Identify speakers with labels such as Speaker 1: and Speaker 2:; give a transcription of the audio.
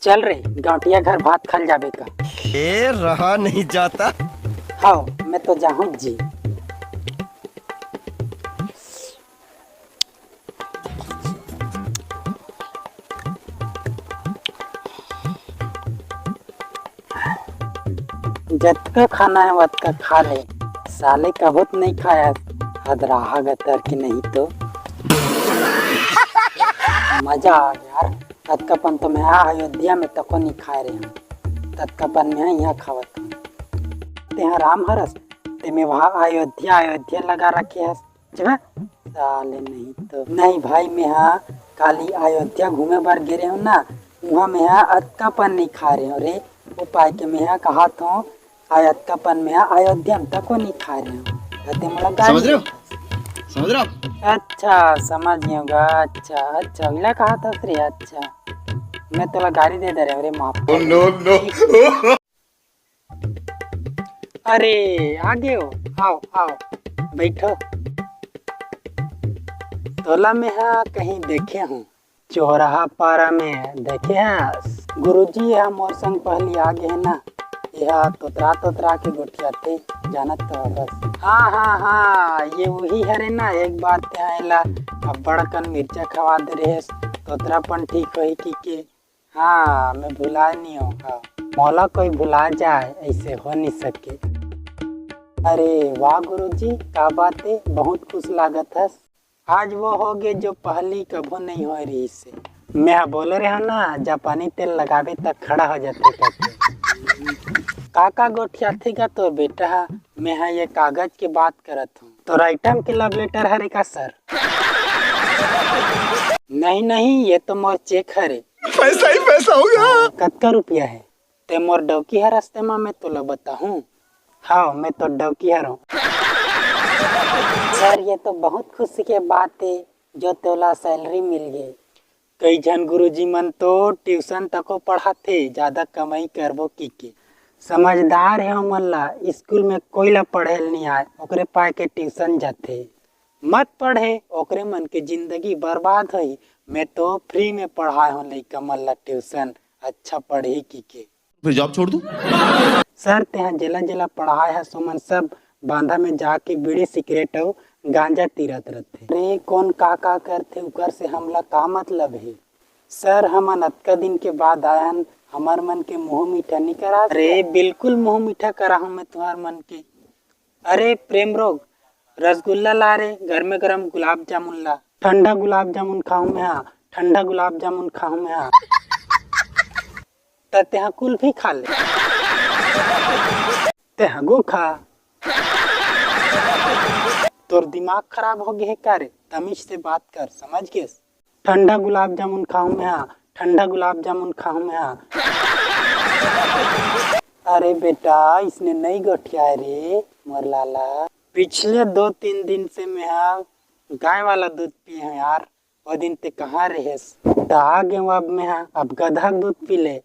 Speaker 1: चल रे गांठिया घर भात खल जाबे का।
Speaker 2: ए रहा नहीं जाता।
Speaker 1: हाँ मैं तो जाहूँ जी। जतका खाना है वतका खा ले। साले का बहुत नहीं खाया। हद रहा गतर की नहीं तो मजा आ गया यार। तत्कापन तो मैं अयोध्या में तको नहीं खाए रहे हैं। तत्कापन में यहाँ खावत हूँ। ते यहाँ राम हरस ते में वहाँ अयोध्या अयोध्या लगा रखे है। जब साले नहीं तो नहीं भाई मैं यहाँ काली अयोध्या घूमे बार गिरे हूँ ना। वहाँ मैं यहाँ अतकापन नहीं खा रहे हूँ रे। वो पाए के मैं यहाँ कहा था अतकापन में यहाँ अयोध्या में तको नहीं खा रहे हूँ।
Speaker 2: समझ रहे हो? समझ रहे हो?
Speaker 1: अच्छा समझ गया होगा। अच्छा अच्छा मिला कहा था श्री। अच्छा मैं तो गाड़ी दे रहे अरे माफ।
Speaker 2: No no.
Speaker 1: अरे आगे हो। आओ आओ बैठो। तोला में हाँ कहीं देखे हूँ। चौराहा पारा में देखे हैं गुरुजी। यह मोर संग पहली आगे है ना। यह तोतरा तोतरा के गोठिया थे जानत तो बस। हाँ हाँ हाँ ये वही हरे ना। एक बार त्याला अब बड़कन मिर्चा खवा दे रहे तोतरापन ठीक होई की हाँ मैं भुला नहीं हूँ। हाँ मौला कोई भुला जाए ऐसे हो नहीं सके। अरे वाह गुरुजी क्या बात है बहुत खुश लागत है। आज वो हो गए जो पहली कभो नहीं हो रही से। मैं बोल रहे हो ना जापानी तेल लगावे तक खड़ा हो जाते करते। काका गोठिया थे का तो बेटा मैं ये कागज की बात करत हूँ। तो राइटम के लव लेटर हरे का सर। नहीं नहीं ये तो मोर चेक हरे।
Speaker 2: पैसा ही पैसा होगा।
Speaker 1: कत्का रुपया है ते मोर डौकी है रास्ते में मैं तो बता हूँ। हाँ मैं तो डौकी हर हूँ। सर ये तो बहुत खुशी के बात है जो तोला सैलरी मिल गई। कई जन गुरुजी मन तो ट्यूशन तको पढ़ाते ज्यादा कमाई करबो की के। समझदार है हमन ला स्कूल में कोई ला पढ़े नहीं आए ओकरे पाए के ट्यूशन जाते। मत पढ़े ओकरे मन के जिंदगी बर्बाद हुई। मैं तो फ्री में पढ़ाए हूँ लइका मन ला ट्यूशन। अच्छा पढ़ी की के
Speaker 2: फिर जॉब छोड़ दूं?
Speaker 1: सर तेहा जेला जेला पढ़ाए है सुमन सब बांधा में जाके बीड़ी सिगरेट और गांजा तीरत रहते। अरे कौन का करते उकर से हमला का मतलब है। सर हम अतका दिन के बाद आयन हमार मन के मुँह मीठा नहीं करा। अरे बिल्कुल मुँह मीठा करा हूँ मैं तुम्हार मन के। अरे प्रेम रोग रसगुल्ला ला रे गर्मे गरम गुलाब जामुन ला। ठंडा गुलाब जामुन खाऊं मैं हाँ। ठंडा गुलाब जामुन खाऊं मैं हाँ। तेहा कुल भी खा ले। तेहा गो खा। तोर दिमाग खराब हो गया है का रे। तमीज से बात कर समझ गए। ठंडा गुलाब जामुन खाऊं मैं हाँ। ठंडा गुलाब जामुन खाऊं मैं हाँ। अरे बेटा इसने नहीं गोठिया रे मोर लाला। पिछले 2-3 दिन से मैं हाँ गाय वाला दूध पिए हैं यार। वो दिन ते कहाँ रहे तो आ गए अब मैं हाँ अब गधा दूध पी ले।